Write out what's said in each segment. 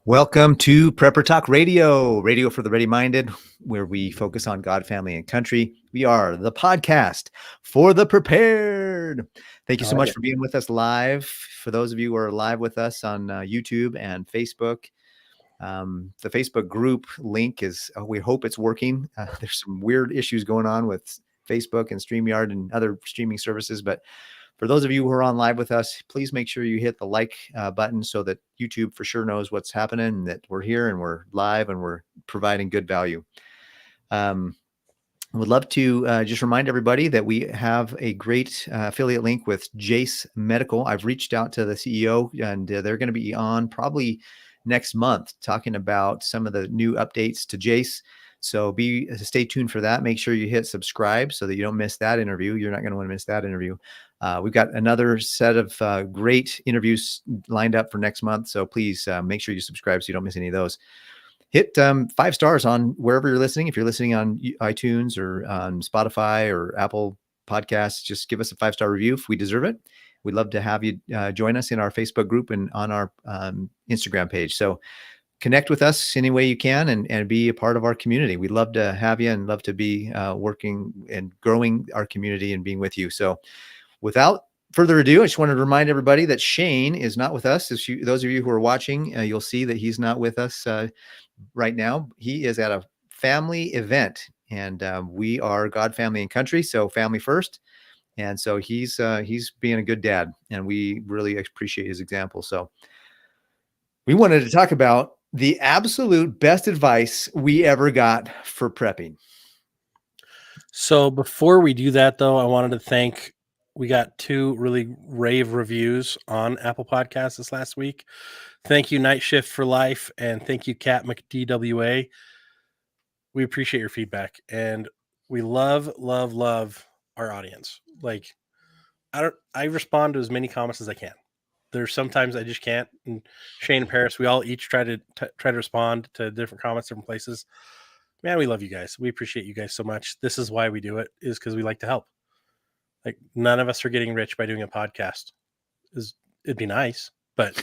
Welcome to Prepper Talk Radio, radio for the ready-minded, where we focus on God, family, and country. We are the podcast for the prepared. Thank you so much for being with us live. For those of you who are live with us on YouTube and Facebook, the Facebook group link is, we hope it's working. There's some weird issues going on with Facebook and StreamYard and other streaming services, but for those of you who are on live with us, please make sure you hit the like button so that YouTube for sure knows what's happening and that we're here and we're live and we're providing good value. I would love to just remind everybody that we have a great affiliate link with Jace Medical. I've reached out to the CEO and they're going to be on probably next month talking about some of the new updates to Jace. So stay tuned for that. Make sure you hit subscribe so that you don't miss that interview. You're not going to want to miss that interview. We've got another set of great interviews lined up for next month. So please make sure you subscribe so you don't miss any of those. Hit 5 stars on wherever you're listening. If you're listening on iTunes or on Spotify or Apple Podcasts, just give us a 5-star review if we deserve it. We'd love to have you join us in our Facebook group and on our Instagram page. So connect with us any way you can and be a part of our community. We'd love to have you and love to be working and growing our community and being with you. So without further ado, I just wanted to remind everybody that Shane is not with us. Those of you who are watching, you'll see that he's not with us right now. He is at a family event, and we are God, family, and country. So family first. And so he's being a good dad, and we really appreciate his example. So we wanted to talk about the absolute best advice we ever got for prepping. So before we do that, though, I wanted to thank, we got 2 really rave reviews on Apple Podcasts this last week. Thank you, Night Shift for Life, and thank you, Cat McDWA. We appreciate your feedback, and we love our audience. Like, I respond to as many comments as I can. There's sometimes I just can't. And Shane and Paris, we all each try to respond to different comments, different places. Man, we love you guys. We appreciate you guys so much. This is why we do it, is because we like to help. Like, none of us are getting rich by doing a podcast. It'd be nice, but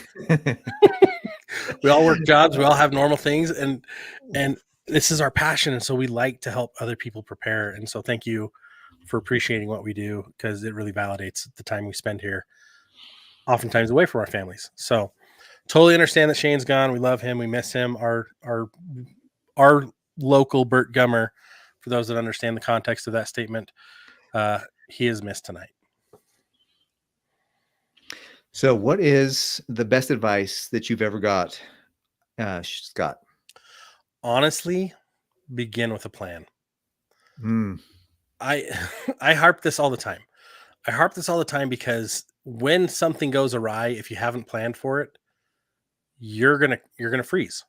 we all work jobs. We all have normal things, and this is our passion. And so we like to help other people prepare. And so thank you for appreciating what we do, because it really validates the time we spend here, oftentimes away from our families. So totally understand that Shane's gone. We love him. We miss him. Our local Burt Gummer, for those that understand the context of that statement, he is missed tonight. So what is the best advice that you've ever got, Scott? Honestly, begin with a plan. I harp this all the time. I harp this all the time because when something goes awry, if you haven't planned for it, you're gonna freeze.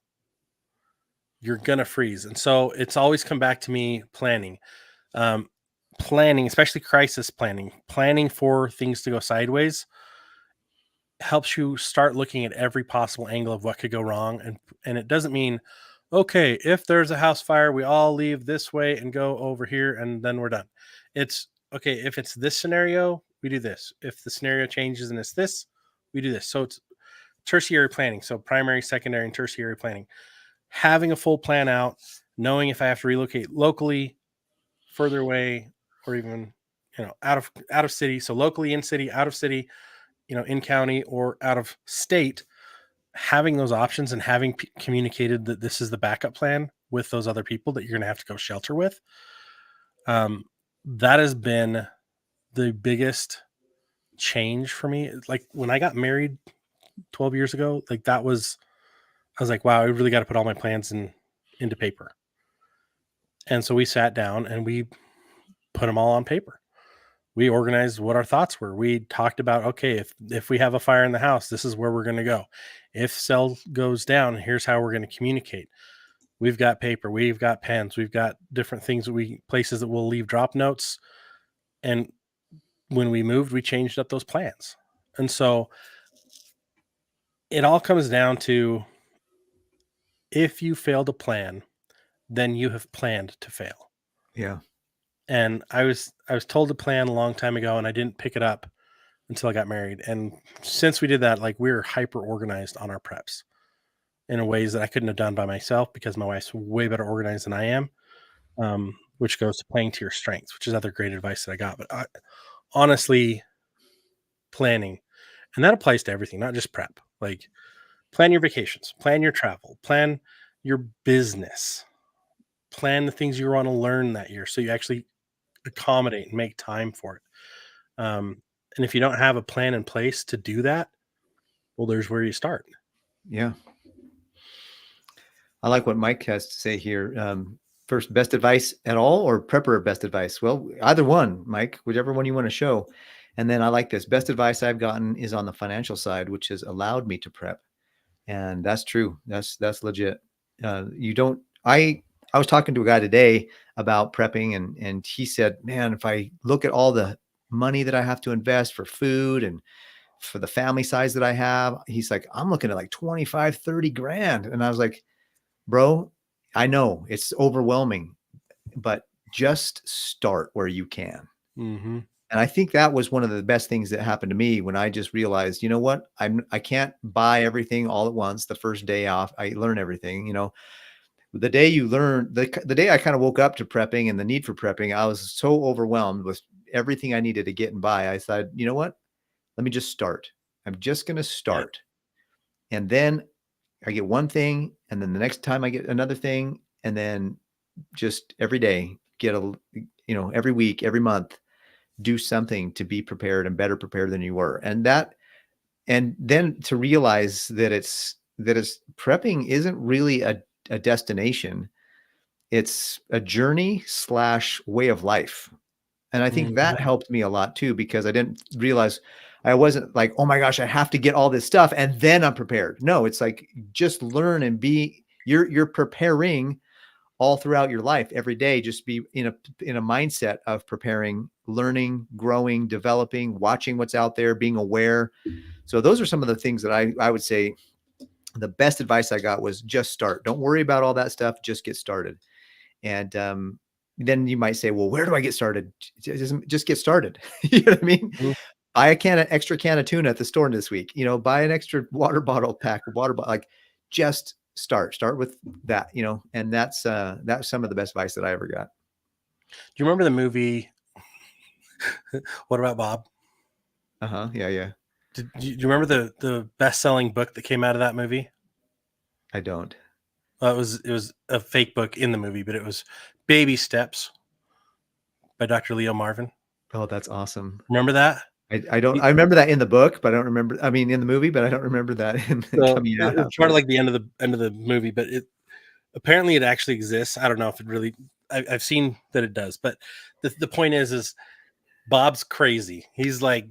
You're gonna freeze. And so it's always come back to me planning. Planning, especially crisis planning for things to go sideways, helps you start looking at every possible angle of what could go wrong. And it doesn't mean, okay, if there's a house fire, we all leave this way and go over here and then we're done. It's okay, if it's this scenario, we do this. If the scenario changes and it's this, we do this. So it's tertiary planning. So primary, secondary, and tertiary planning. Having a full plan out, knowing if I have to relocate locally, further away, or even, out of city. So locally, in city, out of city, in county, or out of state, having those options and having communicated that this is the backup plan with those other people that you're going to have to go shelter with. That has been the biggest change for me. Like, when I got married 12 years ago, I was like, wow, I really got to put all my plans into paper. And so we sat down and we put them all on paper. We organized what our thoughts were. We talked about, okay, if we have a fire in the house, this is where we're going to go. If cell goes down, here's how we're going to communicate. We've got paper, we've got pens, we've got different things places that we'll leave drop notes. And when we moved, we changed up those plans. And so it all comes down to, if you fail to plan, then you have planned to fail. Yeah. And I was told to plan a long time ago, and I didn't pick it up until I got married. And since we did that, we're hyper organized on our preps. in ways that I couldn't have done by myself because my wife's way better organized than I am. Which goes to playing to your strengths, which is other great advice that I got. But honestly, planning, and that applies to everything, not just prep. Like, plan your vacations, plan your travel, plan your business, plan the things you want to learn that year, so you actually accommodate and make time for it. And if you don't have a plan in place to do that, well, there's where you start. Yeah. I like what Mike has to say here. First, best advice at all, or prepper best advice? Well, either one, Mike, whichever one you want to show. And then I like this. Best advice I've gotten is on the financial side, which has allowed me to prep. And that's true. That's legit. You don't. I was talking to a guy today about prepping, and he said, "Man, if I look at all the money that I have to invest for food and for the family size that I have," he's like, "I'm looking at like 25, 30 grand." And I was like, "Bro, I know it's overwhelming, but just start where you can." Mm-hmm. And I think that was one of the best things that happened to me when I just realized, you know what? I can't buy everything all at once. The first day off, I learn everything. The day you learn, the day I kind of woke up to prepping and the need for prepping, I was so overwhelmed with everything I needed to get and buy. I said, you know what? Let me just start. I'm just going to Yeah. start. And then I get one thing, and then the next time I get another thing, and then just every day get every week, every month, do something to be prepared and better prepared than you were. And then to realize that it's prepping isn't really a destination. It's a journey / way of life. And I think that Mm-hmm. helped me a lot too, because I didn't realize I wasn't like, oh my gosh, I have to get all this stuff and then I'm prepared. No, it's like just learn and you're preparing all throughout your life every day. Just be in a mindset of preparing, learning, growing, developing, watching what's out there, being aware. So those are some of the things that I would say the best advice I got was just start. Don't worry about all that stuff. Just get started. And then you might say, well, where do I get started? Just get started. You know what I mean? Buy extra can of tuna at the store this week. Buy an extra water bottle like just start with that, and that's some of the best advice that I ever got. Do you remember the movie What About Bob? Yeah. Do you remember the best-selling book that came out of that movie? I don't. It was a fake book in the movie, but it was Baby Steps by Dr. Leo Marvin. Oh, that's awesome. Remember that? I don't. I remember that in the book, but I don't remember. I mean, in the movie, but I don't remember that in So coming out it's part of afterwards. like the end of the movie, but apparently it actually exists. I don't know if it really. I've seen that it does, but the point is Bob's crazy. He's like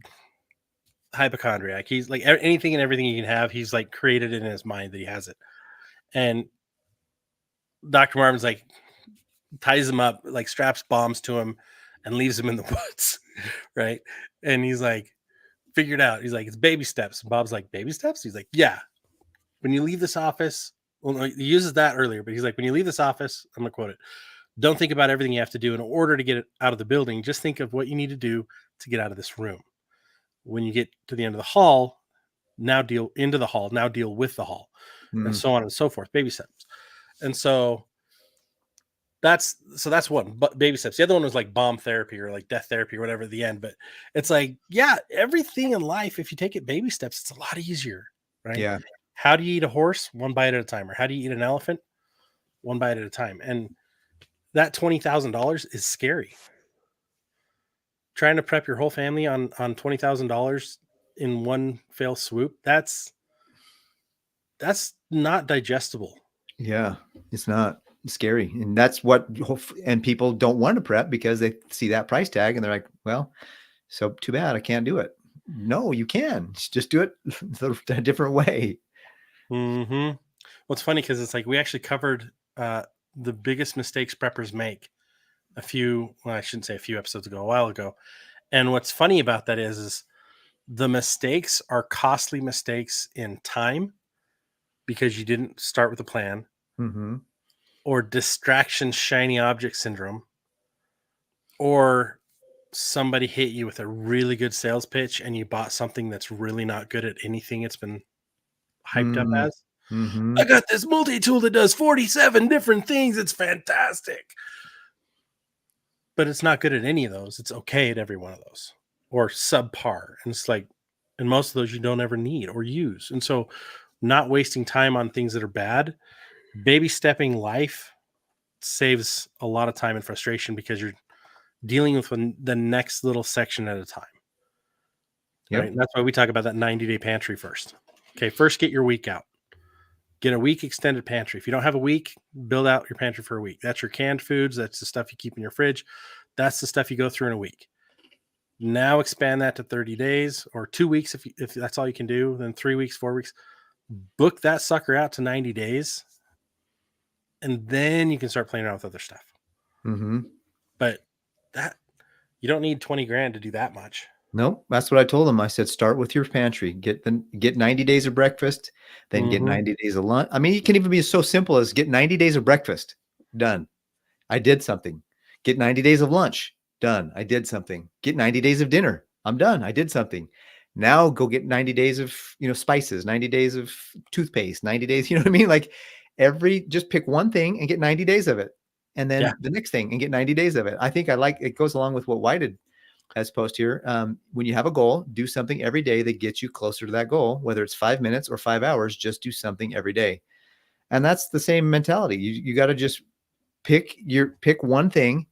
hypochondriac. He's like anything and everything he can have. He's like created it in his mind that he has it, and Dr. Marvin's like ties him up, like straps bombs to him, and leaves him in the woods, right? And he's like, figured out. He's like, it's baby steps. And Bob's like, baby steps? He's like, yeah. When you leave this office, well, no, he uses that earlier, but he's like, when you leave this office, I'm gonna quote it. Don't think about everything you have to do in order to get it out of the building. Just think of what you need to do to get out of this room. When you get to the end of the hall, now deal into the hall. Now deal with the hall, and Mm, so on and so forth. Baby steps. And so that's one. But baby steps. The other one was like bomb therapy or like death therapy or whatever at the end. But it's like, yeah, everything in life, if you take it baby steps, it's a lot easier, right? yeah. How do you eat a horse? One bite at a time. Or how do you eat an elephant? One bite at a time. And that $20,000 is scary. Trying to prep your whole family on $20,000 in one fell swoop, that's not digestible. Yeah. It's not scary. And that's what, and people don't want to prep because they see that price tag and they're like, well, so too bad. I can't do it. No, you can just do it a different way. Mm-hmm. What's funny because it's like we actually covered the biggest mistakes preppers make I shouldn't say a few episodes ago, a while ago. And what's funny about that is the mistakes are costly mistakes in time because you didn't start with a plan, Mm-hmm. or distraction shiny object syndrome, or somebody hit you with a really good sales pitch and you bought something that's really not good at anything it's been hyped up Mm, as. Mm-hmm. I got this multi-tool that does 47 different things. It's fantastic. But it's not good at any of those. It's okay at every one of those, or subpar. And it's like, and most of those you don't ever need or use. And so not wasting time on things that are bad, baby stepping life saves a lot of time and frustration because you're dealing with the next little section at a time. Yep. Right. And that's why we talk about that 90-day pantry first. Okay. First, get your week out. Get a week extended pantry. If you don't have a week, build out your pantry for a week. That's your canned foods. That's the stuff you keep in your fridge. That's the stuff you go through in a week. Now expand that to 30 days or 2 weeks if that's all you can do. Then 3 weeks, 4 weeks. Book that sucker out to 90 days. And then you can start playing around with other stuff. Mm-hmm. But that you don't need 20 grand to do that much. Nope, that's what I told them. I said, start with your pantry. Get 90 days of breakfast, then get Mhm. 90 days of lunch. I mean, it can even be so simple as get 90 days of breakfast. Done. I did something. Get 90 days of lunch. Done. I did something. Get 90 days of dinner. I'm done. I did something. Now go get 90 days of, spices, 90 days of toothpaste, 90 days, you know what I mean? Like just pick one thing and get 90 days of it. And then the next thing and get 90 days of it. I think it goes along with what Whited as post here. When you have a goal, do something every day that gets you closer to that goal, whether it's 5 minutes or 5 hours, just do something every day. And that's the same mentality. You got to just pick one thing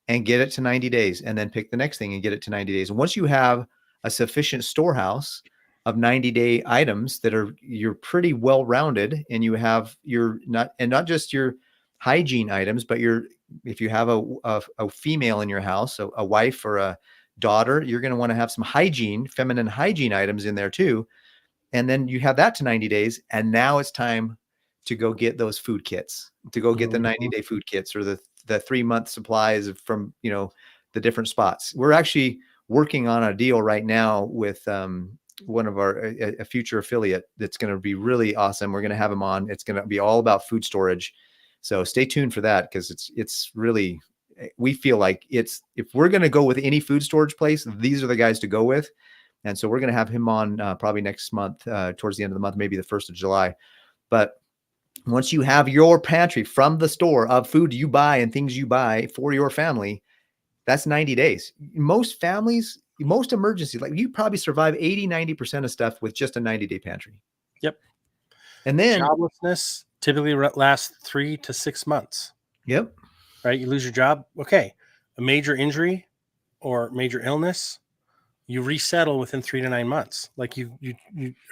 and get it to 90 days, and then pick the next thing and get it to 90 days. And once you have a sufficient storehouse of 90-day items you're pretty well rounded, and you have not just your hygiene items, but if you have a female in your house, a wife or a daughter, you're going to want to have some feminine hygiene items in there too. And then you have that to 90 days. And now it's time to go get those food kits, to go get the 90-day food kits, or the 3-month supplies from, the different spots. We're actually working on a deal right now with one of a future affiliate that's going to be really awesome. We're going to have him on. It's going to be all about food storage. So stay tuned for that, because it's really, we feel like if we're going to go with any food storage place, these are the guys to go with. And so we're going to have him on probably next month, towards the end of the month, maybe the 1st of July. But once you have your pantry from the store of food you buy and things you buy for your family, that's 90 days. Most families, most emergencies, like you probably survive 80-90% of stuff with just a 90-day pantry. Yep. And then joblessness typically lasts 3 to 6 months. Yep. Right. You lose your job. Okay. A major injury or major illness, you resettle within 3 to 9 months. Like you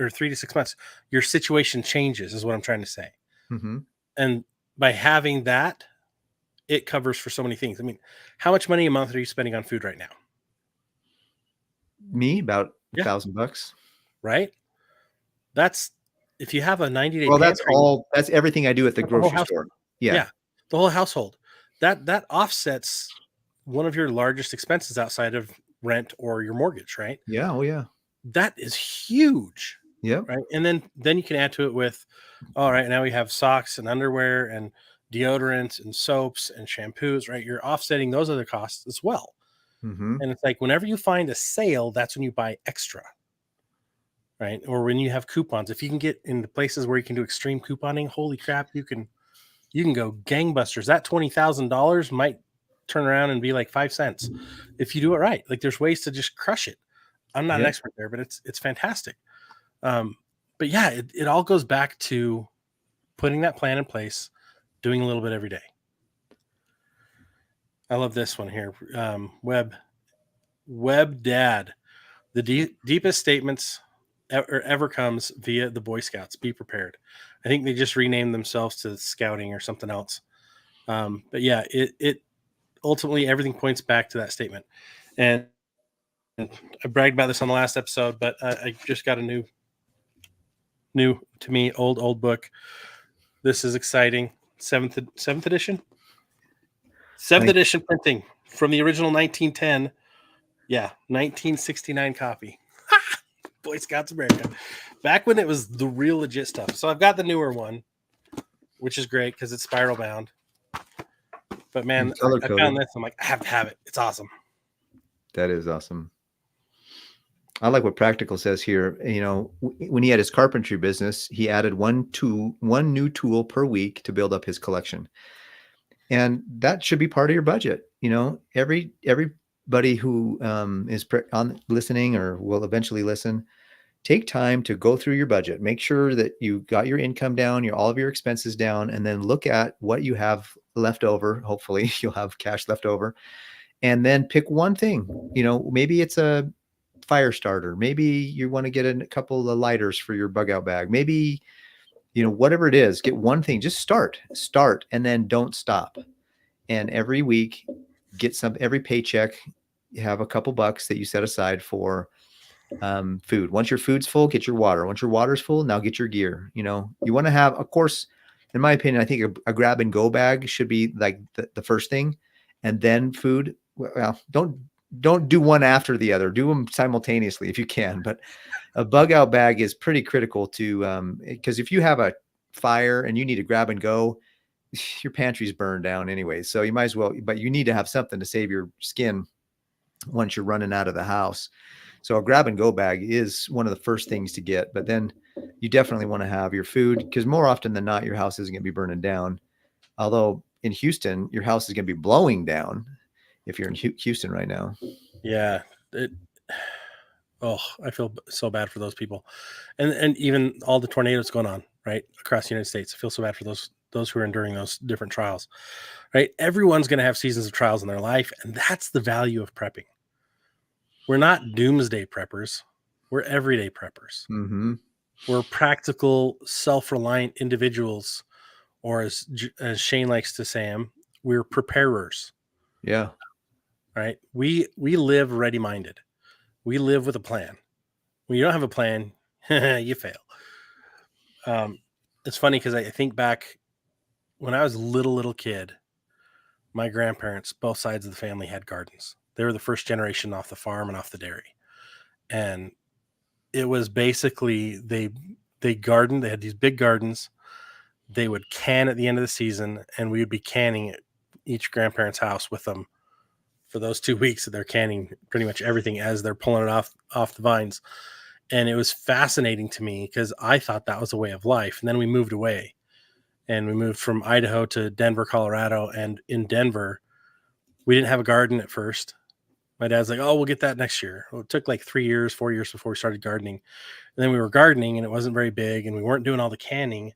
or 3 to 6 months, your situation changes, is what I'm trying to say. Mm-hmm. And by having that, it covers for so many things. I mean, how much money a month are you spending on food right now? Me, about $1,000. Right. That's, if you have a 90-day well, pantry, that's everything I do at the grocery store. Yeah. The whole household. That offsets one of your largest expenses outside of rent or your mortgage, right? Yeah. Oh, yeah. That is huge. Yeah. Right. And then you can add to it with, all right, now we have socks and underwear and deodorant and soaps and shampoos, right? You're offsetting those other costs as well. Mm-hmm. And it's like, whenever you find a sale, that's when you buy extra. Right. Or when you have coupons, if you can get into places where you can do extreme couponing, holy crap, you can go gangbusters. That $20,000 might turn around and be like 5 cents if you do it right. Like, there's ways to just crush it. I'm not an expert there, but it's fantastic. But yeah, it all goes back to putting that plan in place, doing a little bit every day. I love this one here. Web Dad, the deepest statements ever comes via the Boy Scouts. Be prepared. I think they just renamed themselves to Scouting or something else. But yeah, it ultimately, everything points back to that statement. And I bragged about this on the last episode, but I just got a new to me old book. This is exciting. Seventh edition. Seventh edition printing from the original 1910. Yeah, 1969 copy. Boy Scouts America. Back when it was the real legit stuff. So I've got the newer one, which is great because it's spiral bound. But man, I found this. I'm like, I have to have it. It's awesome. That is awesome. I like what Practical says here. You know, when he had his carpentry business, he added one new tool per week to build up his collection. And that should be part of your budget. You know, everybody who is on listening or will eventually listen, take time to go through your budget. Make sure that you got your income down, all of your expenses down, and then look at what you have left over. Hopefully, you'll have cash left over, and then pick one thing. You know, maybe it's a fire starter. Maybe you want to get a couple of lighters for your bug out bag. Maybe, whatever it is, get one thing. Just start, and then don't stop. And every week, every paycheck, you have a couple bucks that you set aside for food. Once your food's full, get your water. Once your water's full, now get your gear. You want to have, of course, in my opinion, I think a grab and go bag should be like the first thing, and then food. Well, don't do one after the other. Do them simultaneously if you can. But a bug out bag is pretty critical to, because if you have a fire and you need to grab and go, your pantry's burned down anyway. So you might as well, but you need to have something to save your skin once you're running out of the house. So a grab and go bag is one of the first things to get, but then you definitely want to have your food, because more often than not, your house isn't going to be burning down. Although in Houston, your house is going to be blowing down if you're in Houston right now. Yeah. I feel so bad for those people. And even all the tornadoes going on right across the United States. I feel so bad for those who are enduring those different trials, right? Everyone's going to have seasons of trials in their life. And that's the value of prepping. We're not doomsday preppers. We're everyday preppers. Mm-hmm. We're practical, self-reliant individuals, or as Shane likes to say them, we're preparers. Yeah. Right. We live ready-minded. We live with a plan. When you don't have a plan, you fail. It's funny because I think back when I was a little kid, my grandparents, both sides of the family, had gardens. They were the first generation off the farm and off the dairy. And it was basically they gardened. They had these big gardens. They would can at the end of the season, and we would be canning at each grandparent's house with them for those 2 weeks that they're canning pretty much everything as they're pulling it off the vines. And it was fascinating to me because I thought that was a way of life. And then we moved away, and we moved from Idaho to Denver, Colorado. And in Denver, we didn't have a garden at first. My dad's like, oh, we'll get that next year. Well, it took like 4 years before we started gardening. And then we were gardening, and it wasn't very big, and we weren't doing all the canning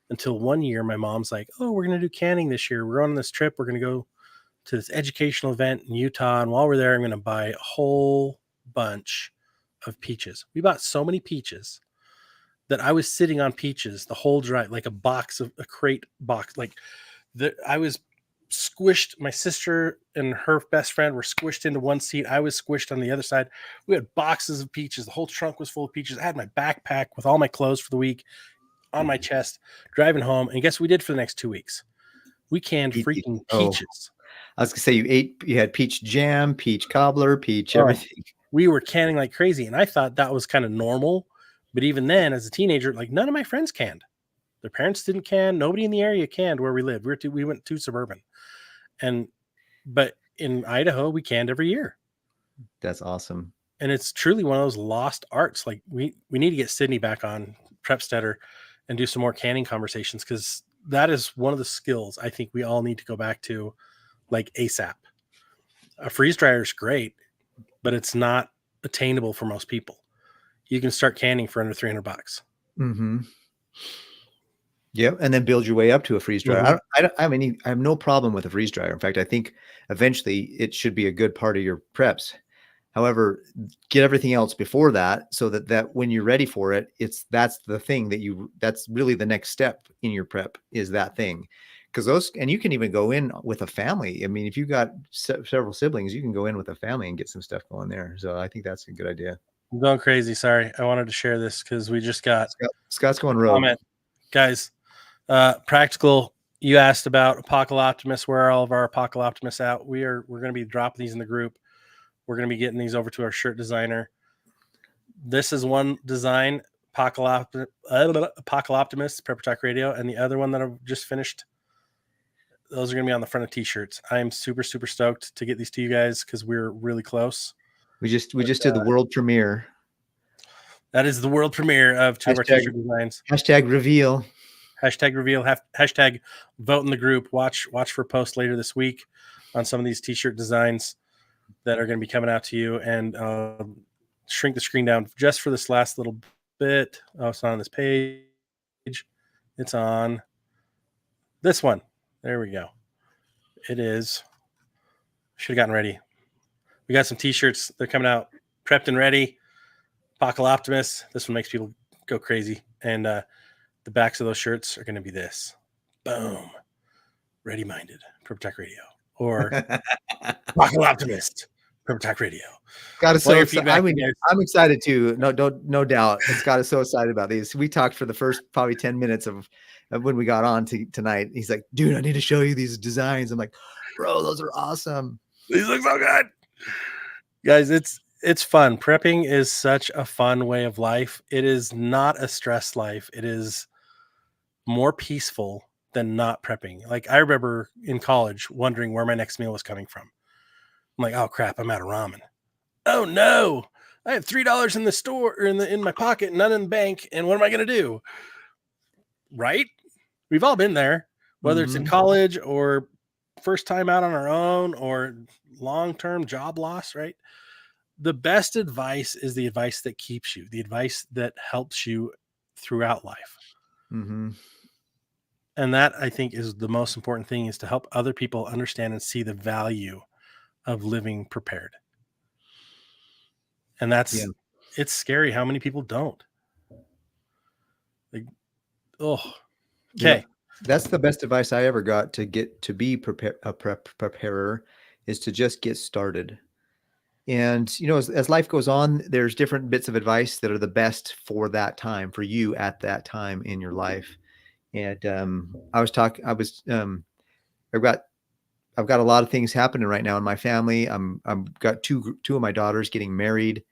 until one year. My mom's like, oh, we're going to do canning this year. We're going on this trip. We're going to go to this educational event in Utah. And while we're there, I'm going to buy a whole bunch of peaches. We bought so many peaches that I was sitting on peaches the whole drive, like a crate box. Like I was squished. My sister and her best friend were squished into one seat. I was squished on the other side. We had boxes of peaches. The whole trunk was full of peaches. I had my backpack with all my clothes for the week on my chest, driving home. And guess what we did for the next 2 weeks? We canned freaking peaches. I was gonna say you had peach jam, peach cobbler, peach everything. We were canning like crazy, and I thought that was kind of normal. But even then, as a teenager, like none of my friends canned. Their parents didn't can. Nobody in the area canned where we lived. We went too suburban, but in Idaho, we canned every year. That's awesome. And it's truly one of those lost arts. Like we need to get Sydney back on Prepstetter and do some more canning conversations, because that is one of the skills I think we all need to go back to, like ASAP. A freeze dryer is great, but it's not attainable for most people. You can start canning for under $300. Mm-hmm. Yep, and then build your way up to a freeze dryer. Mm-hmm. I have no problem with a freeze dryer. In fact, I think eventually it should be a good part of your preps. However, get everything else before that, so that when you're ready for it, that's the thing that's really the next step in your prep, is that thing. Because and you can even go in with a family. I mean, if you've got several siblings, you can go in with a family and get some stuff going there. So I think that's a good idea. I'm going crazy. Sorry. I wanted to share this because we just got Scott's going rogue. Comment. Guys, Practical, you asked about Apocalyptimus. Where are all of our Apocalyptimus out? We're going to be dropping these in the group. We're going to be getting these over to our shirt designer. This is one design, Apocalyptimus, Prepper Talk Radio, and the other one that I've just finished. Those are going to be on the front of t-shirts. I am super, super stoked to get these to you guys because we're really close. We just did the world premiere. That is the world premiere of two of our t-shirt designs. Hashtag reveal. Hashtag reveal. Hashtag vote in the group. Watch for posts later this week on some of these t-shirt designs that are going to be coming out to you. And shrink the screen down just for this last little bit. Oh, it's not on this page. It's on this one. There we go. It is. Should have gotten ready. We got some t-shirts. They're coming out. Prepped and ready. Apocalyptimus. This one makes people go crazy. And the backs of those shirts are going to be this. Boom. Ready Minded. Prep Radio. Or Apocalyptimist. Prep Radio. Got us so excited. I'm excited too. No doubt. It's got us so excited about these. We talked for the first probably 10 minutes of when we got on tonight. He's like, dude, I need to show you these designs. I'm like, bro, those are awesome. These look so good. Guys, it's fun. Prepping is such a fun way of life. It is not a stress life. It is more peaceful than not prepping. Like I remember in college wondering where my next meal was coming from. I'm like, oh crap, I'm out of ramen. Oh no, I have $3 in the store or in my pocket, none in the bank. And what am I going to do? Right? We've all been there, whether it's in college or first time out on our own or long-term job loss, right? The best advice is the advice that keeps you, the advice that helps you throughout life. Mm-hmm. And that I think is the most important thing, is to help other people understand and see the value of living prepared. And it's scary how many people don't. Like, okay. Yeah, that's the best advice I ever got to get to be a preparer, is to just get started. And, as life goes on, there's different bits of advice that are the best for that time, for you at that time in your life. And I've got a lot of things happening right now in my family. I've got two of my daughters getting married.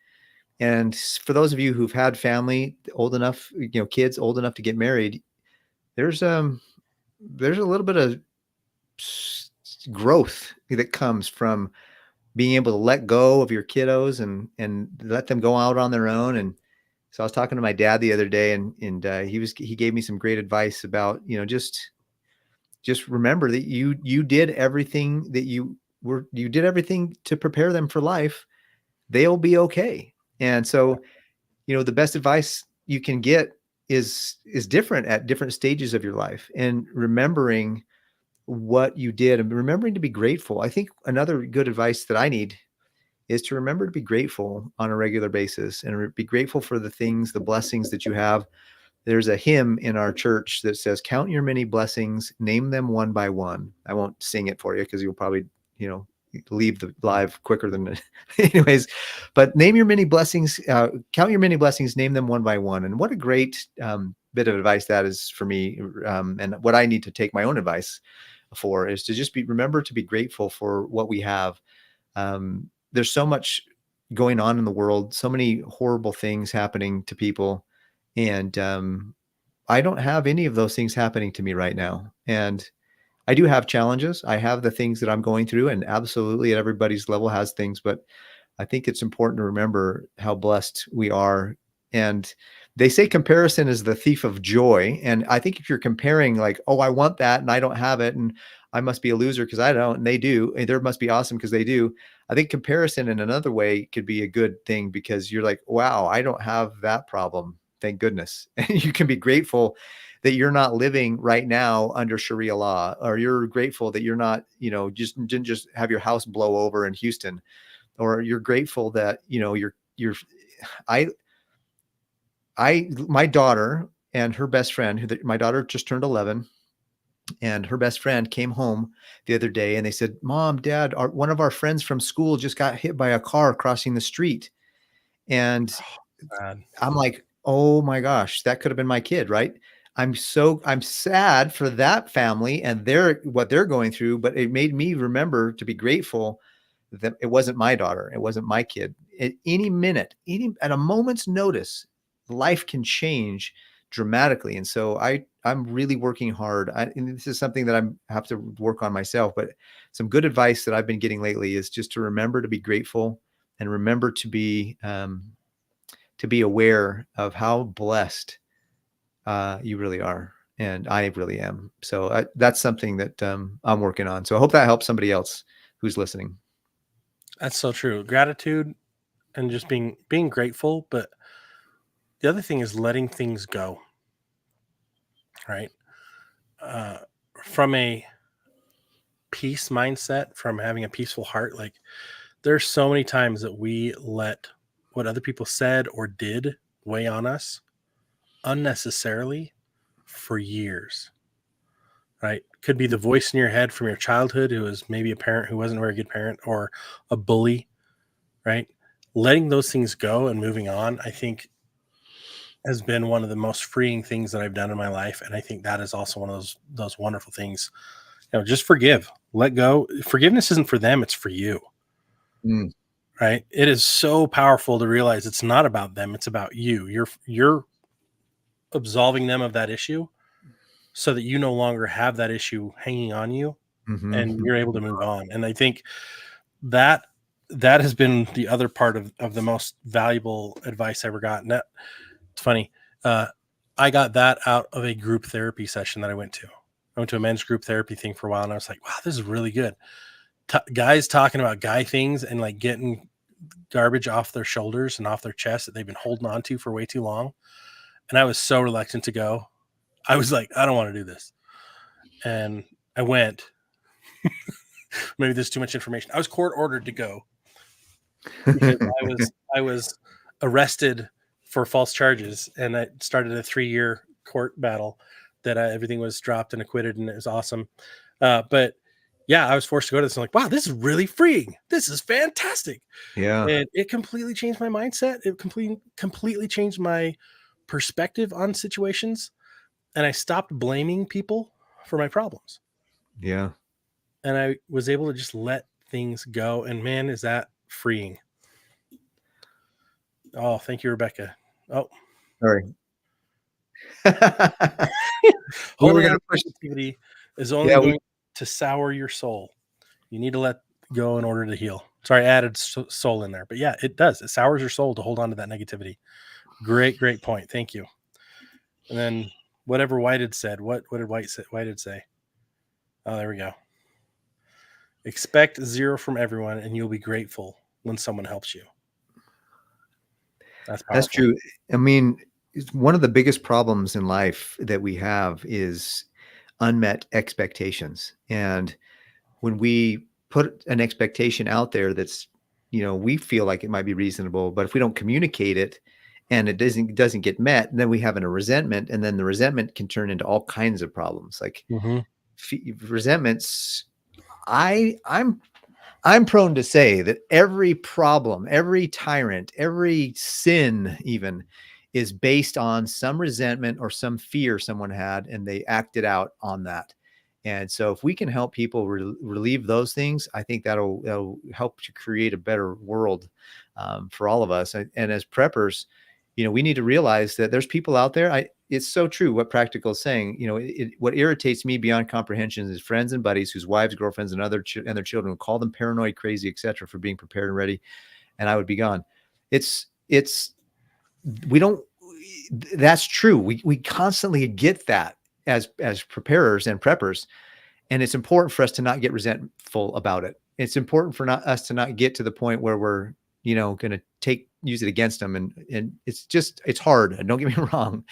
And for those of you who've had family old enough, kids old enough to get married, there's a little bit of growth that comes from being able to let go of your kiddos and let them go out on their own. And so I was talking to my dad the other day, and he gave me some great advice about, just remember that you did everything that you did everything to prepare them for life. They'll be okay. And so, the best advice you can get is different at different stages of your life, and remembering what you did and remembering to be grateful. I think another good advice that I need is to remember to be grateful on a regular basis, and be grateful for the things, the blessings that you have. There's a hymn in our church that says, count your many blessings, name them one by one. I won't sing it for you because you'll probably, leave the live quicker than anyways, but name your many blessings, count your many blessings, name them one by one. And what a great bit of advice that is for me. And what I need to take my own advice for is to just remember to be grateful for what we have. There's so much going on in the world, so many horrible things happening to people. And I don't have any of those things happening to me right now. And I do have challenges. I have the things that I'm going through, and absolutely at everybody's level has things, but I think it's important to remember how blessed we are. And they say comparison is the thief of joy. And I think if you're comparing like, oh, I want that and I don't have it, and I must be a loser because I don't, and they do, and they must be awesome because they do. I think comparison in another way could be a good thing, because you're like, wow, I don't have that problem. Thank goodness. And you can be grateful that you're not living right now under Sharia law, or you're grateful that you're not, didn't just have your house blow over in Houston, or you're grateful that, my daughter and her best friend, my daughter just turned 11, and her best friend came home the other day, and they said, Mom, Dad, one of our friends from school just got hit by a car crossing the street. And I'm like, oh my gosh, that could have been my kid, right? I'm sad for that family and what they're going through, but it made me remember to be grateful that it wasn't my daughter. It wasn't my kid. At any minute, at a moment's notice, life can change dramatically. And so I'm really working hard. And this is something that I have to work on myself, but some good advice that I've been getting lately is just to remember to be grateful, and remember to be, to be aware of how blessed you really are. And I really am. So that's something that I'm working on. So I hope that helps somebody else who's listening. That's so true. Gratitude and just being grateful. But the other thing is letting things go, right? From a peace mindset, from having a peaceful heart, like there's so many times that we let what other people said or did weigh on us unnecessarily for years, right? Could be the voice in your head from your childhood who was maybe a parent who wasn't a very good parent, or a bully, right? Letting those things go and moving on, I think, has been one of the most freeing things that I've done in my life. And I think that is also one of those wonderful things. Just forgive, let go. Forgiveness isn't for them, it's for you. Mm. Right? It is so powerful to realize it's not about them, it's about you. You're absolving them of that issue so that you no longer have that issue hanging on you, Mm-hmm. and you're able to move on. And I think that has been the other part of the most valuable advice I ever got. And it's funny. I got that out of a group therapy session that I went to. I went to a men's group therapy thing for a while, and I was like, wow, this is really good. Guys talking about guy things and like getting garbage off their shoulders and off their chest that they've been holding on to for way too long. And I was so reluctant to go. I was like, I don't want to do this. And I went. Maybe there's too much information. I was court ordered to go because I was arrested for false charges, and I started a 3-year court battle that everything was dropped and acquitted, and it was awesome. But yeah, I was forced to go to this. I'm like, wow, this is really freeing. This is fantastic. Yeah. And it completely changed my mindset. It completely changed my perspective on situations. And I stopped blaming people for my problems. Yeah. And I was able to just let things go. And man, is that freeing. Oh, thank you, Rebecca. Oh, Sorry. We were holding going on to to push. negativity is only going to sour your soul. You need to let go in order to heal. Sorry, I added soul in there. But yeah, it does. It sours your soul to hold on to that negativity. Great point. Thank you. And then whatever Whitehead said, what did Whitehead say? Oh, there we go. Expect zero from everyone, and you'll be grateful when someone helps you. That's powerful. That's true. I mean, one of the biggest problems in life that we have is unmet expectations. And when we put an expectation out there that's, we feel like it might be reasonable, but if we don't communicate it and it doesn't get met, then we have a resentment, and then the resentment can turn into all kinds of problems. Like resentments. I'm prone to say that every problem, every tyrant, every sin even is based on some resentment or some fear someone had, and they acted out on that. And so if we can help people relieve those things, I think that'll help to create a better world for all of us. And as preppers, we need to realize that there's people out there. It's so true what Practical is saying. What irritates me beyond comprehension is friends and buddies whose wives, girlfriends, and their children would call them paranoid, crazy, etc., for being prepared and ready, and I would be gone. That's true. We constantly get that as preparers and preppers, and it's important for us to not get resentful about it. It's important for us to not get to the point where we're going to use it against them. And it's hard. And don't get me wrong.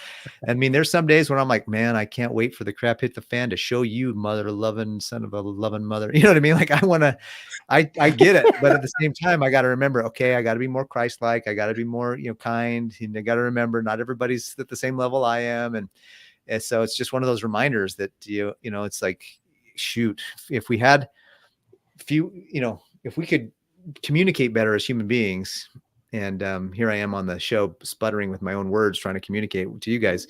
I mean, there's some days when I'm like, man, I can't wait for the crap hit the fan to show you, mother loving son of a loving mother. You know what I mean? Like I get it. But at the same time, I got to remember, okay, I got to be more Christ-like. I got to be more, kind. And I got to remember not everybody's at the same level I am. And so it's just one of those reminders that, it's like, shoot, if we had if we could communicate better as human beings, and here I am on the show sputtering with my own words trying to communicate to you guys,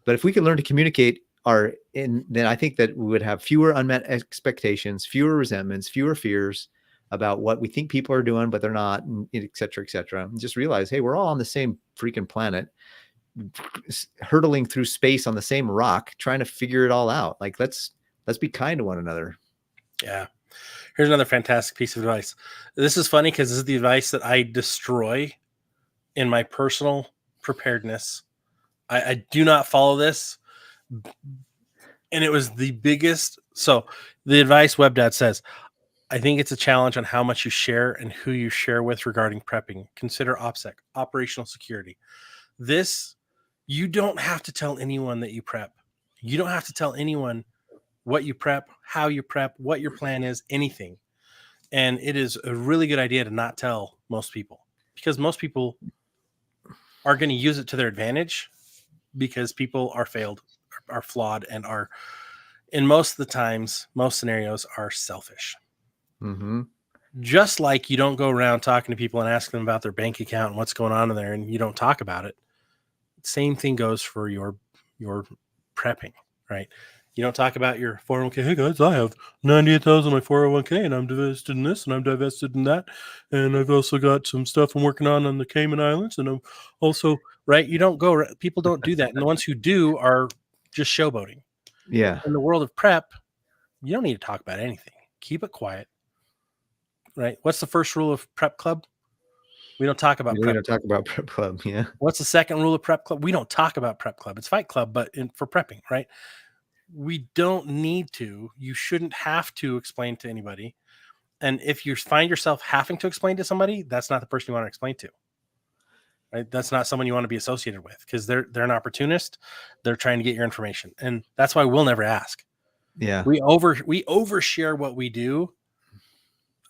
but if we could learn to communicate then I think that we would have fewer unmet expectations, fewer resentments, fewer fears about what we think people are doing but they're not, and et cetera, and just realize, hey, we're all on the same freaking planet, hurtling through space on the same rock, trying to figure it all out. Like let's be kind to one another. Yeah. Here's another fantastic piece of advice. This is funny because this is the advice that I destroy in my personal preparedness. I do not follow this. And it was the biggest. So the advice WebDad says, I think it's a challenge on how much you share and who you share with regarding prepping. Consider OPSEC, operational security. This, you don't have to tell anyone that you prep. You don't have to tell anyone what you prep, how you prep, what your plan is, anything. And it is a really good idea to not tell most people, because most people are going to use it to their advantage, because people are failed, are flawed, and are, in most of the times, most scenarios, are selfish. Mm-hmm. Just like you don't go around talking to people and asking them about their bank account and what's going on in there, and you don't talk about it. Same thing goes for your prepping, right? You don't talk about your 401k. Hey guys, I have 98,000 in my 401k, and I'm divested in this, and I'm divested in that, and I've also got some stuff I'm working on the Cayman Islands, and I'm also, right. You don't go. People don't do that, and the ones who do are just showboating. Yeah. In the world of prep, you don't need to talk about anything. Keep it quiet, right? What's the first rule of Prep Club? We don't talk about We prep. don't talk about Prep Club. Yeah. What's the second rule of Prep Club? We don't talk about Prep Club. It's Fight Club, but for prepping, right? We don't need to. You shouldn't have to explain to anybody. And if you find yourself having to explain to somebody, that's not the person you want to explain to. Right? That's not someone you want to be associated with, because they're an opportunist. They're trying to get your information, and that's why we'll never ask. Yeah. We overshare what we do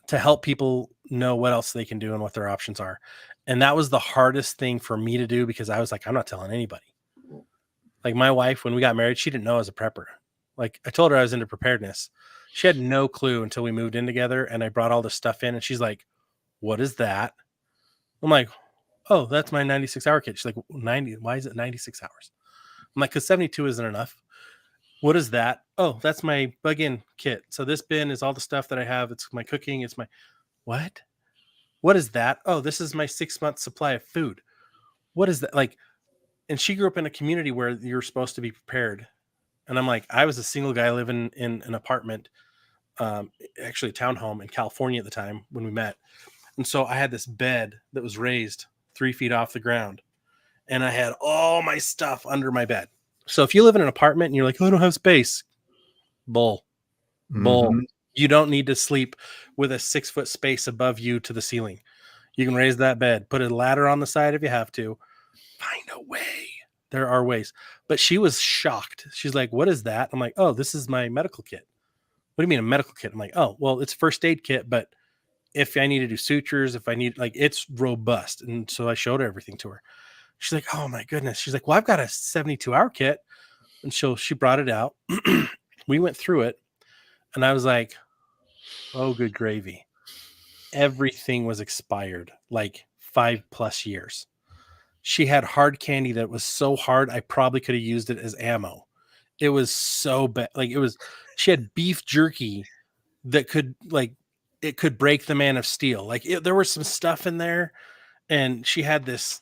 to help people know what else they can do and what their options are. And that was the hardest thing for me to do, because I was like, I'm not telling anybody. Like my wife, when we got married, she didn't know I was a prepper. Like I told her I was into preparedness. She had no clue until we moved in together, and I brought all this stuff in, and she's like, what is that? I'm like, oh, that's my 96-hour kit. She's like, 90. Why is it 96 hours? I'm like, because 72 isn't enough. What is that? Oh, that's my bug in kit. So this bin is all the stuff that I have. It's my cooking. It's my, what? What is that? Oh, this is my 6-month supply of food. What is that? Like, and she grew up in a community where you're supposed to be prepared. And I'm like, I was a single guy living in an apartment, actually a townhome in California at the time when we met. And so I had this bed that was raised 3 feet off the ground, and I had all my stuff under my bed. So if you live in an apartment and you're like, oh, I don't have space, bull. Mm-hmm. You don't need to sleep with a 6-foot space above you to the ceiling. You can raise that bed, put a ladder on the side if you have to. Find a way. There are ways. But she was shocked. She's like, what is that? I'm like, oh, this is my medical kit. What do you mean a medical kit? I'm like, oh, well, it's a first aid kit, but if I need to do sutures, if I need, like, it's robust. And so I showed her everything to her. She's like, oh my goodness. She's like, well, I've got a 72-hour kit. And so she brought it out. We went through it, and I was like, oh, good gravy. Everything was expired, like 5+ years. She had hard candy that was so hard, I probably could have used it as ammo. It was so bad. Like she had beef jerky that could, like, it could break the man of steel. Like there was some stuff in there, and she had this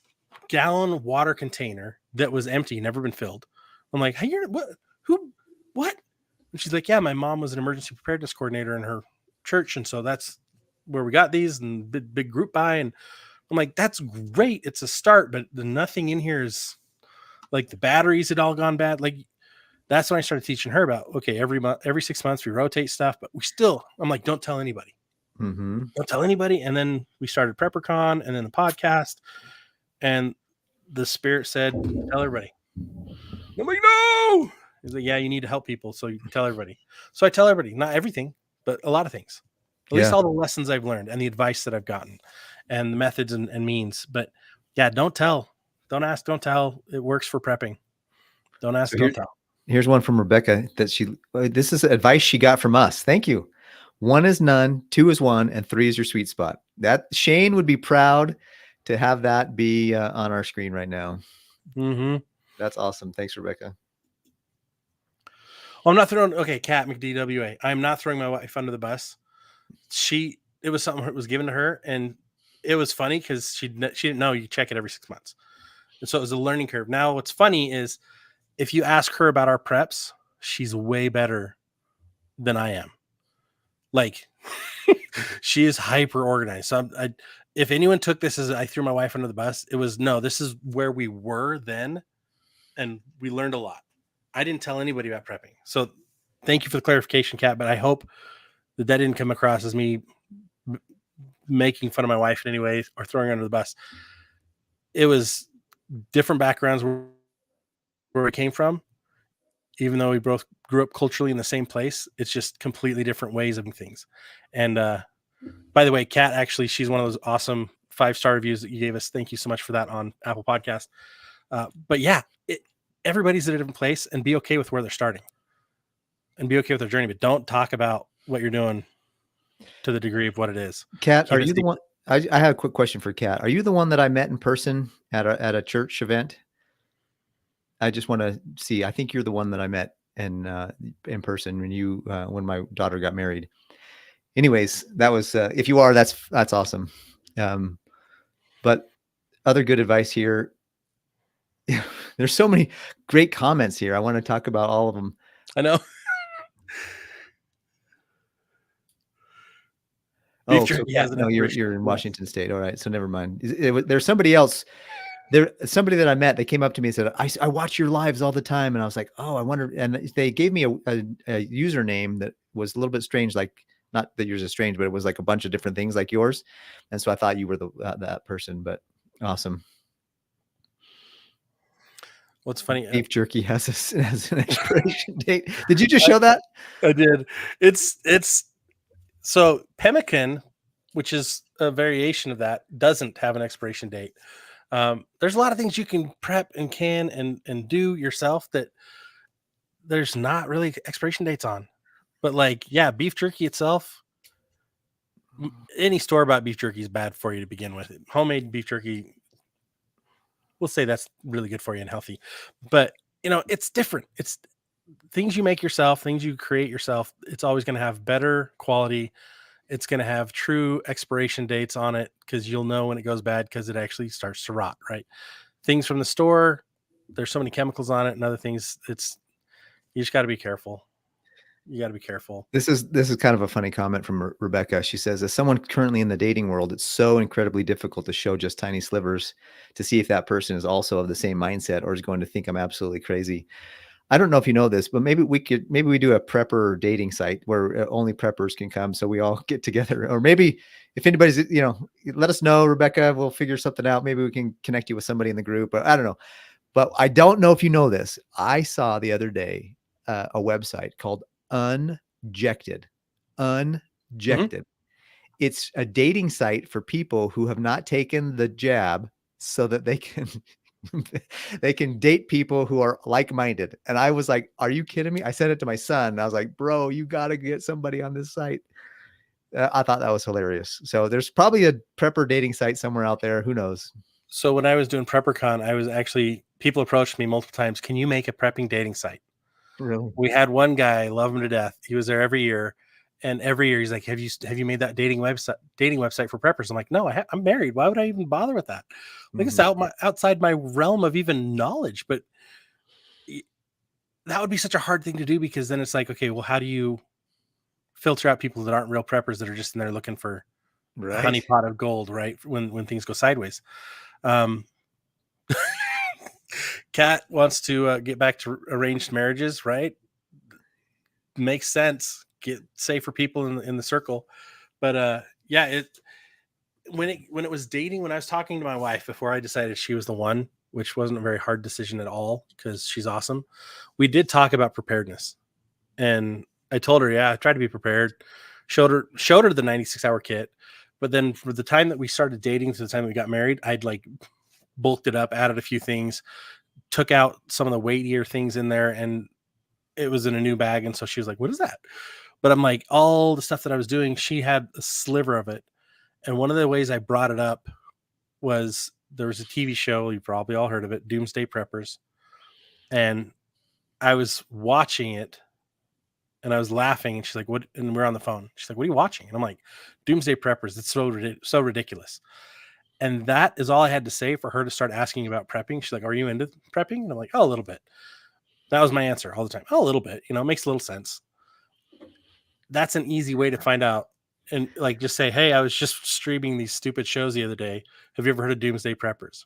gallon water container that was empty, never been filled. I'm like, hey, what? And she's like, yeah, my mom was an emergency preparedness coordinator in her church, and so that's where we got these, and big group buy. And I'm like, that's great. It's a start, but nothing in here is, like, the batteries had all gone bad. Like that's when I started teaching her about, okay, every 6 months we rotate stuff, but I'm like, don't tell anybody. Mm-hmm. Don't tell anybody. And then we started PrepperCon, and then the podcast, and the Spirit said, tell everybody. I'm like, no. He's like, yeah, you need to help people, so you tell everybody. So I tell everybody, not everything, but a lot of things. At least all the lessons I've learned and the advice that I've gotten and the methods and means. But yeah, don't tell. Don't ask, don't tell. It works for prepping. Don't ask, don't tell. Here's one from Rebecca that this is advice she got from us. Thank you. 1 is none, 2 is 1, and 3 is your sweet spot. That Shane would be proud to have that be on our screen right now. Mm-hmm. That's awesome. Thanks, Rebecca. Well, I'm not throwing, okay, Kat McDWA. I'm not throwing my wife under the bus. It was something that was given to her, and it was funny because she didn't know you check it every 6 months. And so it was a learning curve. Now, what's funny is if you ask her about our preps, she's way better than I am. Like, she is hyper organized. So if anyone took this as I threw my wife under the bus, it was no, this is where we were then. And we learned a lot. I didn't tell anybody about prepping. So thank you for the clarification, Kat, but I hope that didn't come across as me making fun of my wife in any way or throwing her under the bus. It was different backgrounds where we came from. Even though we both grew up culturally in the same place, it's just completely different ways of things. And by the way, Kat, actually, she's one of those awesome 5-star reviews that you gave us. Thank you so much for that on Apple Podcast. But yeah, everybody's at a different place, and be okay with where they're starting and be okay with their journey, but don't talk about what you're doing to the degree of what it is. Kat, are you the one? I have a quick question for Kat. Are you the one that I met in person at a church event? I just want to see. I think you're the one that I met in person when my daughter got married. Anyways, that was if you are, that's awesome. But other good advice here. There's so many great comments here. I want to talk about all of them. I know. Oh, so no, you're in Washington State. All right, so never mind. There's somebody else. Somebody that I met, they came up to me and said, I watch your lives all the time. And I was like, oh, I wonder. And they gave me a username that was a little bit strange. Like, not that yours is strange, but it was like a bunch of different things like yours. And so I thought you were that person, but awesome. What's funny? Beef jerky has an expiration date. Did you just show that? I did. It's so pemmican, which is a variation of that, doesn't have an expiration date. There's a lot of things you can prep and can and do yourself that there's not really expiration dates on. But like, yeah, beef jerky itself, any store-bought beef jerky is bad for you to begin with. Homemade beef jerky, we'll say that's really good for you and healthy. But, it's different. It's things you make yourself, things you create yourself. It's always going to have better quality. It's going to have true expiration dates on it because you'll know when it goes bad because it actually starts to rot, right? Things from the store, there's so many chemicals on it and other things. You just got to be careful. You got to be careful. This is kind of a funny comment from Rebecca. She says, as someone currently in the dating world, it's so incredibly difficult to show just tiny slivers to see if that person is also of the same mindset or is going to think I'm absolutely crazy. I don't know if you know this, but maybe we do a prepper dating site where only preppers can come. So we all get together, or maybe if anybody's, let us know, Rebecca, we'll figure something out. Maybe we can connect you with somebody in the group, but I don't know. But I don't know if you know this. I saw the other day a website called Unjected. Unjected. It's a dating site for people who have not taken the jab so that they can date people who are like-minded. And I was like, are you kidding me? I sent it to my son. I was like, bro, you got to get somebody on this site. I thought that was hilarious. So there's probably a prepper dating site somewhere out there. Who knows? So when I was doing PrepperCon, people approached me multiple times. Can you make a prepping dating site? Really? We had one guy, love him to death. He was there every year. And every year he's like, have you made that dating website for preppers? I'm like, no, I'm married. Why would I even bother with that? Like, it's outside my realm of even knowledge, but that would be such a hard thing to do because then it's like, okay, well, how do you filter out people that aren't real preppers that are just in there looking for a honey pot of gold, right? When things go sideways. Kat wants to get back to arranged marriages, right? Makes sense. Get safer people in the circle. But when it was dating, when I was talking to my wife before I decided she was the one, which wasn't a very hard decision at all because she's awesome, we did talk about preparedness. And I told her, I tried to be prepared, showed her the 96-hour kit. But then for the time that we started dating to the time that we got married, I'd like bulked it up, added a few things, took out some of the weightier things in there, and it was in a new bag. And so she was like, what is that? But I'm like, all the stuff that I was doing, she had a sliver of it. And one of the ways I brought it up was there was a TV show, you probably all heard of it, Doomsday Preppers. And I was watching it and I was laughing, and she's like, what? And we're on the phone. She's like, what are you watching? And I'm like, Doomsday Preppers. It's so ridiculous. And that is all I had to say for her to start asking about prepping. She's like, are you into prepping? And I'm like, oh, a little bit. That was my answer all the time. Oh, a little bit, it makes a little sense. That's an easy way to find out and like just say, hey, I was just streaming these stupid shows the other day. Have you ever heard of Doomsday Preppers?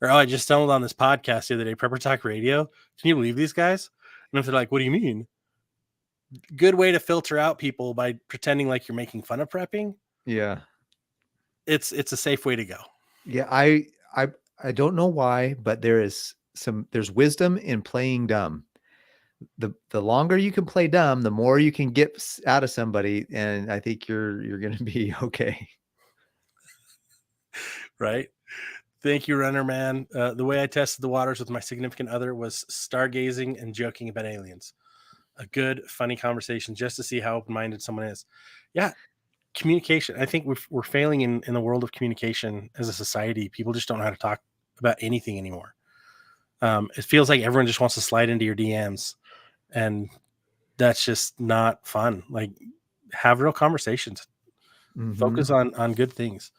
Or, oh, I just stumbled on this podcast the other day, Prepper Talk Radio. Can you believe these guys? And if they're like, what do you mean? Good way to filter out people by pretending like you're making fun of prepping. Yeah. It's a safe way to go. Yeah. I don't know why, but there's wisdom in playing dumb. The longer you can play dumb, the more you can get out of somebody. And I think you're going to be okay. Right. Thank you, Runner Man. The way I tested the waters with my significant other was stargazing and joking about aliens. A good, funny conversation just to see how open-minded someone is. Yeah, communication. I think we're failing in the world of communication as a society. People just don't know how to talk about anything anymore. It feels like everyone just wants to slide into your DMs, and that's just not fun. Like, have real conversations. Mm-hmm. Focus on good things.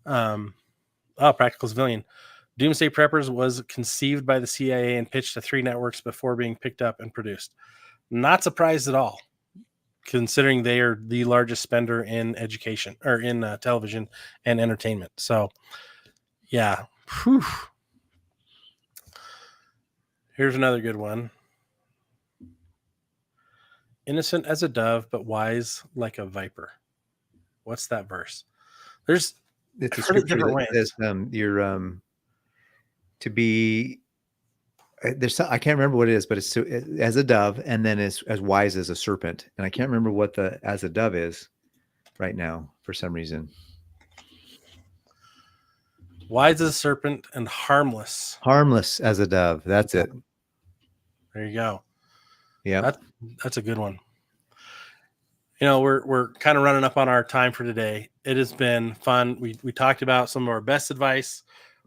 Practical Civilian. Doomsday Preppers was conceived by the CIA and pitched to 3 networks before being picked up and produced. Not surprised at all, considering they are the largest spender in education or in television and entertainment. So, yeah. Whew. Here's another good one. Innocent as a dove, but wise like a viper. What's that verse? It's a scripture that says you're to be. I can't remember what it is, but it's as a dove, and then as wise as a serpent. And I can't remember what the as a dove is right now for some reason. Wise as a serpent and harmless. Harmless as a dove. That's it. There you go. Yeah, that's a good one. You know, we're kind of running up on our time for today. It has been fun. We talked about some of our best advice.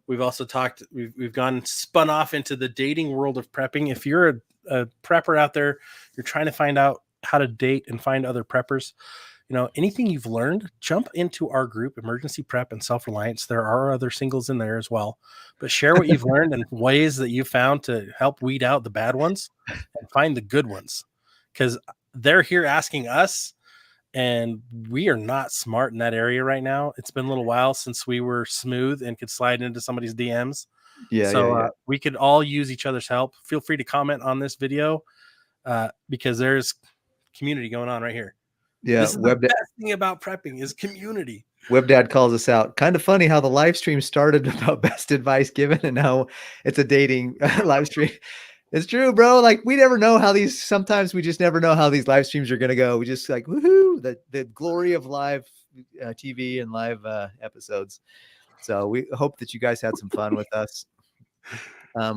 We've also we've spun off into the dating world of prepping. If you're a prepper out there, you're trying to find out how to date and find other preppers, you know, anything you've learned, jump into our group, Emergency Prep and Self-Reliance. There are other singles in there as well, but share what you've learned and ways that you found to help weed out the bad ones and find the good ones, because they're here asking us, and we are not smart in that area right now. It's been a little while since we were smooth and could slide into somebody's DMs. So we could all use each other's help. Feel free to comment on this video because there's community going on right here. Yeah. This is the best thing about prepping is community. WebDad calls us out. Kind of funny how the live stream started about best advice given, and now it's a dating live stream. It's true, bro. Like, we never know how sometimes we just never know how these live streams are going to go. We just like, woohoo, the glory of live TV and live episodes. So we hope that you guys had some fun with us.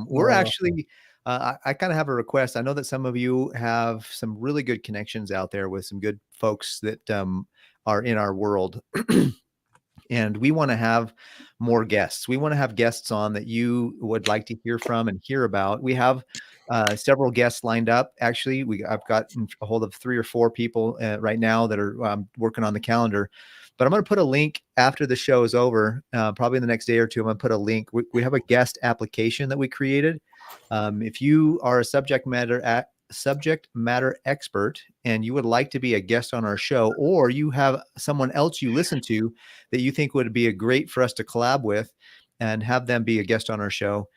We're actually, I kind of have a request. I know that some of you have some really good connections out there with some good folks that are in our world. And we want to have more guests. We want to have guests on that you would like to hear from and hear about. We have several guests lined up. Actually, I've got a hold of 3 or 4 people right now that are working on the calendar. But I'm going to put a link after the show is over, probably in the next day or 2. I'm going to put a link. We have a guest application that we created. If you are a subject matter expert and you would like to be a guest on our show, or you have someone else you listen to that you think would be a great for us to collab with and have them be a guest on our show,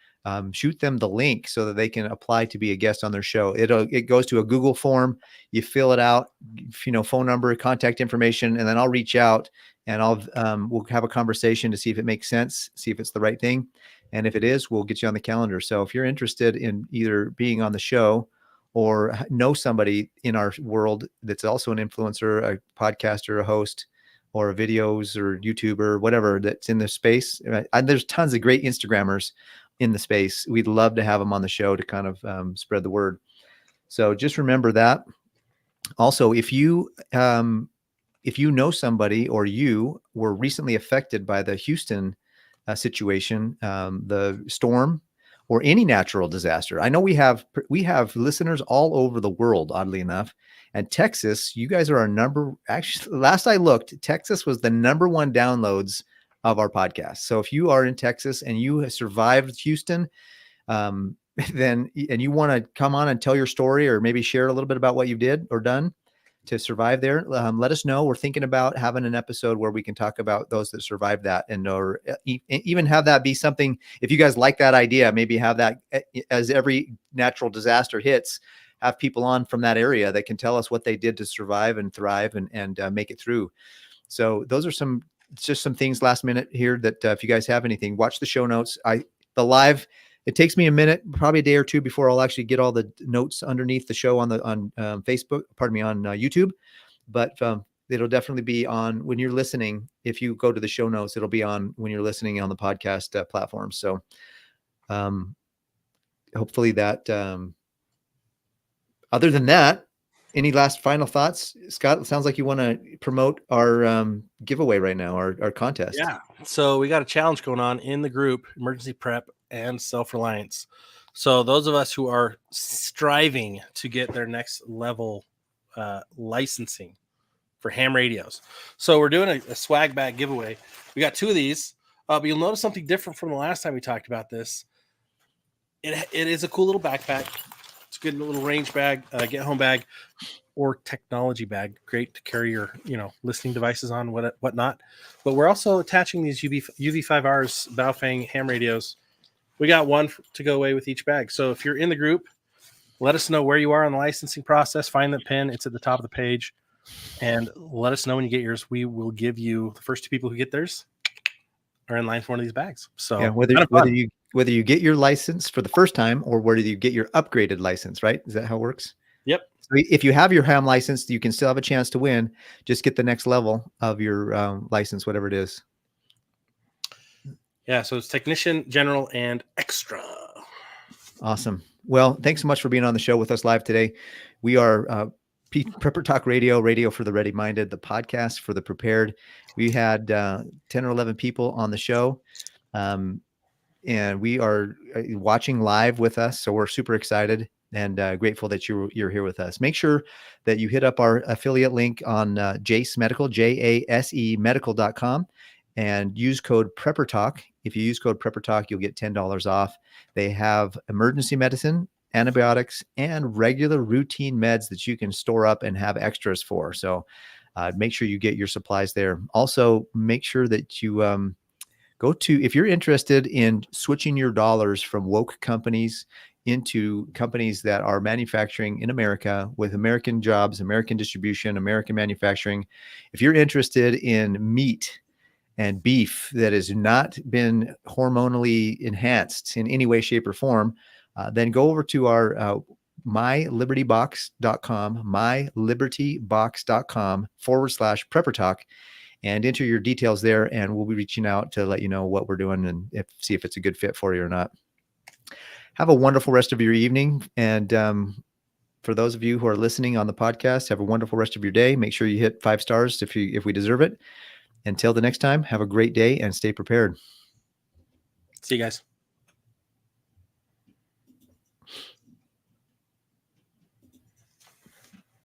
shoot them the link so that they can apply to be a guest on their show. It goes to a Google form. You fill it out, phone number, contact information, and then I'll reach out and we'll have a conversation to see if it makes sense, see if it's the right thing. And if it is, we'll get you on the calendar. So if you're interested in either being on the show or know somebody in our world that's also an influencer, a podcaster, a host, or a videos or YouTuber, whatever that's in this space, and there's tons of great Instagrammers in the space. We'd love to have them on the show to kind of spread the word. So just remember that. Also, if you know somebody or you were recently affected by the Houston situation, the storm, or any natural disaster. I know we have listeners all over the world, oddly enough. And Texas, you guys are our actually, last I looked, Texas was the #1 downloads of our podcast. So if you are in Texas and you have survived Houston, then, and you want to come on and tell your story or maybe share a little bit about what you did or done, survive there, let us know. We're thinking about having an episode where we can talk about those that survived that, and or even have that be something. If you guys like that idea, maybe have that as every natural disaster hits, have people on from that area that can tell us what they did to survive and thrive and make it through. So those are just some things last minute here that if you guys have anything, watch the show notes. The live, it takes me a minute, probably a day or two before I'll actually get all the notes underneath the show on Facebook, on YouTube. But it'll definitely be on when you're listening. If you go to the show notes, it'll be on when you're listening on the podcast platform. So hopefully that, other than that, any last final thoughts, Scott? It sounds like you want to promote our giveaway right now, our contest. Yeah. So we got a challenge going on in the group, Emergency Prep and Self-Reliance. So those of us who are striving to get their next level licensing for ham radios. So we're doing a swag bag giveaway. We got 2 of these, but you'll notice something different from the last time we talked about this. It is a cool little backpack. It's a good little range bag, get home bag, or technology bag. Great to carry your, listening devices on, whatnot. But we're also attaching these UV5Rs Baofeng ham radios. We got one to go away with each bag. So if you're in the group, let us know where you are on the licensing process. Find the pin. It's at the top of the page. And let us know when you get yours. We will give you the first 2 people who get theirs are in line for one of these bags. So yeah, whether you get your license for the first time or whether you get your upgraded license, right? Is that how it works? Yep. So if you have your ham license, you can still have a chance to win. Just get the next level of your license, whatever it is. Yeah. So it's technician, general, and extra. Awesome. Well, thanks so much for being on the show with us live today. We are Prepper Talk Radio for the ready-minded, the podcast for the prepared. We had 10 or 11 people on the show, and we are watching live with us. So we're super excited and grateful that you're here with us. Make sure that you hit up our affiliate link on Jase Medical, JASE medical.com, and use code Prepper Talk. If you use code Prepper Talk, you'll get $10 off. They have emergency medicine, antibiotics, and regular routine meds that you can store up and have extras for. So make sure you get your supplies there. Also, make sure that you if you're interested in switching your dollars from woke companies into companies that are manufacturing in America with American jobs, American distribution, American manufacturing. If you're interested in meat and beef that has not been hormonally enhanced in any way, shape, or form, then go over to our mylibertybox.com, mylibertybox.com/Prepper Talk, and enter your details there. And we'll be reaching out to let you know what we're doing and see if it's a good fit for you or not. Have a wonderful rest of your evening. And for those of you who are listening on the podcast, have a wonderful rest of your day. Make sure you hit 5 stars if we deserve it. Until the next time, have a great day and stay prepared. See you guys.